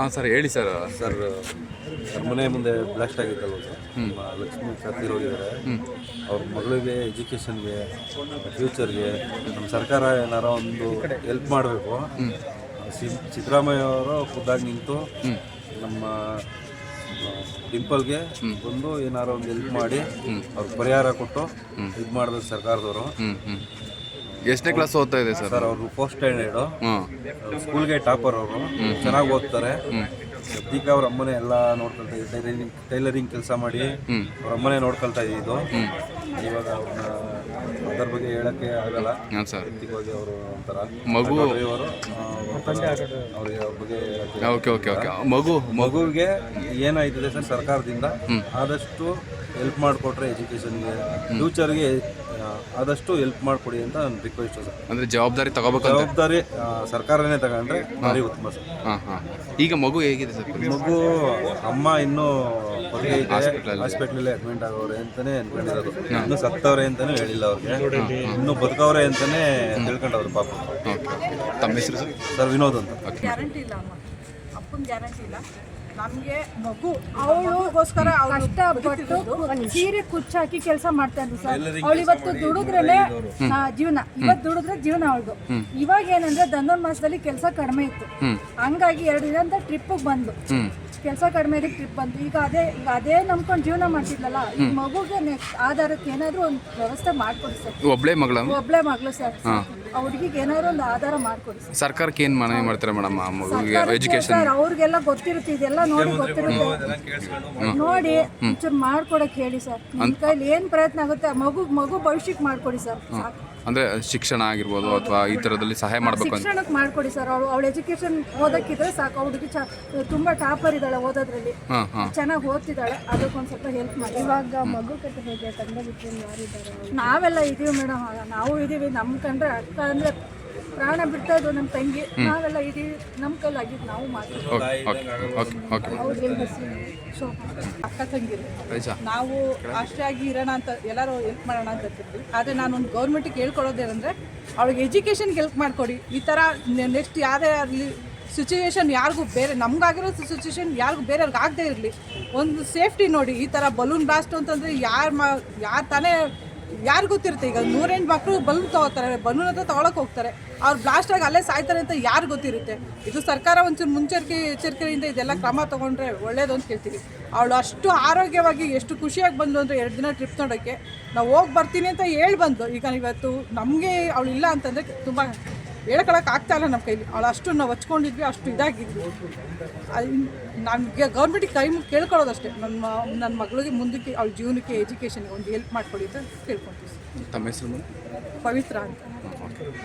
ಹಾಂ ಸರ್, ಹೇಳಿ sir. Sir ಮನೆ ಮುಂದೆ ಬ್ಲಾಸ್ಟ್ ಆಗಿತ್ತಲ್ವ ಸರ್, ಲಕ್ಷ್ಮೀ ಸತ್ತಿರೋಗಿದ್ದಾರೆ. ಅವ್ರ ಮಗಳಿಗೆ ಎಜುಕೇಷನ್ಗೆ, ಫ್ಯೂಚರ್ಗೆ ನಮ್ಮ ಸರ್ಕಾರ ಏನಾರ ಒಂದು ಹೆಲ್ಪ್ ಮಾಡಬೇಕು. ಸಿದ್ದರಾಮಯ್ಯ ಅವರು ಖುದ್ದಾಗಿ ನಿಂತು ನಮ್ಮ ಡಿಂಪಲ್ಗೆ ಬಂದು ಏನಾರು ಒಂದು ಹೆಲ್ಪ್ ಮಾಡಿ ಅವ್ರಿಗೆ ಪರಿಹಾರ ಕೊಟ್ಟು ಇದು ಮಾಡಬೇಕು ಸರ್ಕಾರದವರು. ಎಷ್ಟನೇ ಕ್ಲಾಸ್ ಓದ್ತಾ ಇದೆ ಸರ್? ಸರ್ ಅವರು ಫಸ್ಟ್ ಸ್ಟ್ಯಾಂಡರ್ಡು, ಸ್ಕೂಲ್ಗೆ ಟಾಪರ್ ಅವರು, ಚೆನ್ನಾಗಿ ಓದ್ತಾರೆ. ಸದ್ಯಕ್ಕೆ ಅವ್ರ ಅಮ್ಮನೇ ಎಲ್ಲ ನೋಡ್ಕೊಳ್ತಾ ಇದ್ದಾರೆ. ಟೈಲರಿಂಗ್ ಕೆಲಸ ಮಾಡಿ ಅವ್ರ ಅಮ್ಮನೇ ನೋಡ್ಕೊಳ್ತಾ ಇದ್ದಿದ್ದು. ಇವಾಗ ಅವ್ರನ್ನ ಅದ್ರ ಬಗ್ಗೆ ಹೇಳಕ್ಕೆ ಆಗಲ್ಲ ಸರ್. ವ್ಯಕ್ತಿಗವಾಗಿ ಅವರು ಒಂಥರ ಮಗು ಡ್ರೈವರು, ಅವ್ರಿಗೆ ಅವ್ರ ಬಗ್ಗೆ ಮಗುವಿಗೆ ಏನಾಯ್ತದೆ ಸರ್, ಸರ್ಕಾರದಿಂದ ಆದಷ್ಟು ಹೆಲ್ಪ್ ಮಾಡಿಕೊಟ್ರೆ ಎಜುಕೇಷನ್ಗೆ, ಫ್ಯೂಚರ್ಗೆ ಆದಷ್ಟು ಹೆಲ್ಪ್ ಮಾಡಿಕೊಡಿ ಅಂತ ನನ್ನ ರಿಕ್ವೆಸ್ಟ್ ಸರ್. ಅಂದರೆ ಜವಾಬ್ದಾರಿ ತಗೋಬೇಕು. ಜವಾಬ್ದಾರಿ ಸರ್ಕಾರನೇ ತಗೊಂಡ್ರೆ ಭಾರಿ ಉತ್ತಮ ಸರ್. ಈಗ ಮಗು ಹೇಗಿದೆ ಸರ್? ಮಗು ಅಮ್ಮ ಇನ್ನೂ ಹಾಸ್ಪಿಟ್ಲಲ್ಲೇ ಅಡ್ಮಿಟ್ ಆಗೋರೆ ಅಂತಾನೆ ಅನ್ಕೊಂಡಿರೋದು. ಇನ್ನೂ ಸತ್ತವ್ರೆ ಅಂತಾನೆ ಹೇಳಿಲ್ಲ ಅವ್ರಿಗೆ, ಇನ್ನೂ ಬದುಕವ್ರೆ ಅಂತಾನೆ ತಿಳ್ಕೊಂಡವ್ರು ಪಾಪ. ತಮ್ಮ ಹೆಸರು ಸರ್? ಸರ್ ವಿನೋದ್ ಅಂತ. ಗ್ಯಾರಂಟಿ ಇಲ್ಲ ಅಮ್ಮ, ಅಪ್ಪನ ಗ್ಯಾರಂಟಿ ಇಲ್ಲ. ನಮಗೆ ಮಗು ಅವಳಿಗೋಸ್ಕರ ಕಷ್ಟಪಟ್ಟು ಸೀರೆ ಕುಚ್ಚಾಕಿ ಕೆಲಸ ಮಾಡ್ತಾ ಇದ್ರು ಸರ್. ಅವಳು ಇವತ್ತು ದುಡಿದ್ರೇನೆ ಜೀವನ, ಇವತ್ತು ದುಡಿದ್ರೆ ಜೀವನ ಅವಳದು. ಇವಾಗ ಏನಂದ್ರೆ ಧನುರ್ ಮಾಸದಲ್ಲಿ ಕೆಲಸ ಕಡಿಮೆ ಇತ್ತು, ಹಂಗಾಗಿ 2 ದಿನದ ಟ್ರಿಪ್ಪಿಗೆ ಬಂದು ಕೆಲಸ ಕಡಿಮೆ ಇದಕ್ಕೆ ಟ್ರಿಪ್ ಬಂತು. ಈಗ ಅದೇ ನಂಬ್ಕೊಂಡು ಜೀವನ ಮಾಡ್ತಿದ್ಲಲ್ಲ, ಈ ಮಗುಗೆ ನೆಕ್ಸ್ಟ್ ಆಧಾರಕ್ಕೆ ಏನಾದ್ರು ಒಂದು ವ್ಯವಸ್ಥೆ ಮಾಡ್ಕೊಡಿ ಸರ್. ಒಬ್ಳೆ ಮಗಳು ಸರ್, ಆ ಹುಡುಗಿಗೆ ಏನಾದ್ರು ಒಂದು ಆಧಾರ ಮಾಡ್ಕೊಡಿ ಸರ್. ಸರ್ಕಾರಕ್ಕೆ ಏನು ಮನವಿ ಮಾಡ್ತಾರೆ ಮೇಡಮ್ ಮಗುವಿಗೆ ಎಜುಕೇಶನ್? ಸರ್ ಅವ್ರಿಗೆಲ್ಲ ಗೊತ್ತಿರುತ್ತೆ, ಇದೆಲ್ಲ ನೋಡಿ ಗೊತ್ತಿರುತ್ತೆ, ನೋಡಿ ಒಂಚೂರು ಮಾಡ್ಕೊಡಕ್ ಹೇಳಿ ಸರ್. ನಿಮ್ಮ ಕೈಲಿ ಏನ್ ಪ್ರಯತ್ನ ಆಗುತ್ತೆ ಮಗು ಭವಿಷ್ಯಕ್ಕೆ ಮಾಡ್ಕೊಡಿ ಸರ್. ಅಂದ್ರೆ ಶಿಕ್ಷಣ ಆಗಿರ್ಬೋದು ಅಥವಾ ಈ ತರದಲ್ಲಿ ಸಹಾಯ ಮಾಡಬೇಕು ಅಂತ ಶಿಕ್ಷಣಕ್ಕೆ ಮಾಡ್ಕೊಡಿ ಸರ್. ಅವಳು ಎಜುಕೇಶನ್ ಓದಕ್ಕಿದ್ರೆ ಸಾಕು. ಹುಡುಗಿ ತುಂಬಾ ಟಾಪರ್ ಇದ್ದಾಳೆ ಓದೋದ್ರಲ್ಲಿ, ಚೆನ್ನಾಗಿ ಓದ್ತಿದ್ದಾಳೆ. ಅದಕ್ಕೊಂದು ಸ್ವಲ್ಪ ಹೆಲ್ಪ್ ಮಾಡಿ. ಇವಾಗ ಮಗು ಕಟ್ಟ ಹೇಗೆ ತಂದೆ ಬಿಟ್ಟು ಯಾರಿದ್ದಾರೆ? ನಾವೆಲ್ಲ ಇದೀವಿ ಮೇಡಮ್, ನಾವು ಇದೀವಿ. ನಮ್ಮ ಕಂಡ್ರೆ ಅಕ್ಕ ಅಂದ್ರೆ ಪ್ರಾಣ ಬಿಡ್ತಾ ಇದ್ದು ನಮ್ಮ ತಂಗಿ. ನಾವೆಲ್ಲ ಇದೀವಿ, ನಮ್ಮ ಕೈಲಾಗಿದ್ದು ನಾವು ಮಾಡ್ತೀವಿ. ಅಕ್ಕ ತಂಗಿರು ನಾವು ಅಷ್ಟಾಗಿ ಇರೋಣ ಅಂತ ಎಲ್ಲರೂ ಹೆಲ್ಪ್ ಮಾಡೋಣ ಅಂತ ಇರ್ತೀವಿ. ಆದರೆ ನಾನೊಂದು ಗೌರ್ಮೆಂಟಿಗೆ ಹೇಳ್ಕೊಡೋದೇನೆಂದರೆ, ಅವಳಿಗೆ ಎಜುಕೇಷನ್ಗೆ ಹೆಲ್ಪ್ ಮಾಡಿಕೊಡಿ. ಈ ಥರ ನೆಕ್ಸ್ಟ್ ಯಾರೇ ಆಗಲಿ ಸಿಚುವೇಶನ್ ಯಾರಿಗೂ ಬೇರೆ ನಮಗಾಗಿರೋ ಸಿಚುವೇಶನ್ ಯಾರಿಗೂ ಬೇರೆಯವ್ರಿಗೆ ಆಗದೆ ಇರಲಿ. ಒಂದು ಸೇಫ್ಟಿ ನೋಡಿ. ಈ ಥರ ಬಲೂನ್ ಬ್ಲಾಸ್ಟ್ ಅಂತಂದರೆ ಯಾರು ತಾನೇ ಯಾರು ಗೊತ್ತಿರುತ್ತೆ? ಈಗ 108 ಮಕ್ಕಳು ಬಲೂನ್ ತೊಗೋತಾರೆ, ಬಲೂನ್ ಹತ್ರ ತೊಗೊಳಕ್ಕೆ ಹೋಗ್ತಾರೆ, ಅವ್ರು ಬ್ಲಾಸ್ಟ್ ಆಗಿ ಅಲ್ಲೇ ಸಾಯ್ತಾರೆ ಅಂತ ಯಾರು ಗೊತ್ತಿರುತ್ತೆ? ಇದು ಸರ್ಕಾರ ಒಂಚೂರು ಎಚ್ಚರಿಕೆಯಿಂದ ಇದೆಲ್ಲ ಕ್ರಮ ತೊಗೊಂಡ್ರೆ ಒಳ್ಳೇದು ಅಂತ ಕೇಳ್ತೀವಿ. ಅವಳು ಅಷ್ಟು ಆರೋಗ್ಯವಾಗಿ ಎಷ್ಟು ಖುಷಿಯಾಗಿ ಬಂದು ಅಂದರೆ 2 ದಿನ ಟ್ರಿಪ್ ನೋಡೋಕ್ಕೆ ನಾವು ಹೋಗಿ ಬರ್ತೀನಿ ಅಂತ ಹೇಳಿ ಬಂದು. ಈಗ ಇವತ್ತು ನಮಗೆ ಅವಳು ಇಲ್ಲ ಅಂತಂದರೆ ತುಂಬ ಹೇಳ್ಕೊಳಕ್ಕೆ ಆಗ್ತಾಯಿಲ್ಲ ನಮ್ಮ ಕೈಲಿ. ಅವಳು ಅಷ್ಟು ನಾವು ಹಚ್ಕೊಂಡಿದ್ವಿ, ಅಷ್ಟು ಇದಾಗಿದ್ವಿ. ನಮಗೆ ಗೌರ್ಮೆಂಟಿಗೆ ಕೈ ಮುಗಿ ಕೇಳ್ಕೊಳ್ಳೋದಷ್ಟೇ, ನನ್ನ ಮಗಳಿಗೆ ಮುಂದಕ್ಕೆ ಅವಳ ಜೀವನಕ್ಕೆ ಎಜುಕೇಷನ್ಗೆ ಒಂದು ಹೆಲ್ಪ್ ಮಾಡಿಕೊಡಿ ಅಂತ ಕೇಳ್ಕೊತೀವಿ. ತಮ್ಮ ಹೆಸರು? ಪವಿತ್ರ ಅಂತ.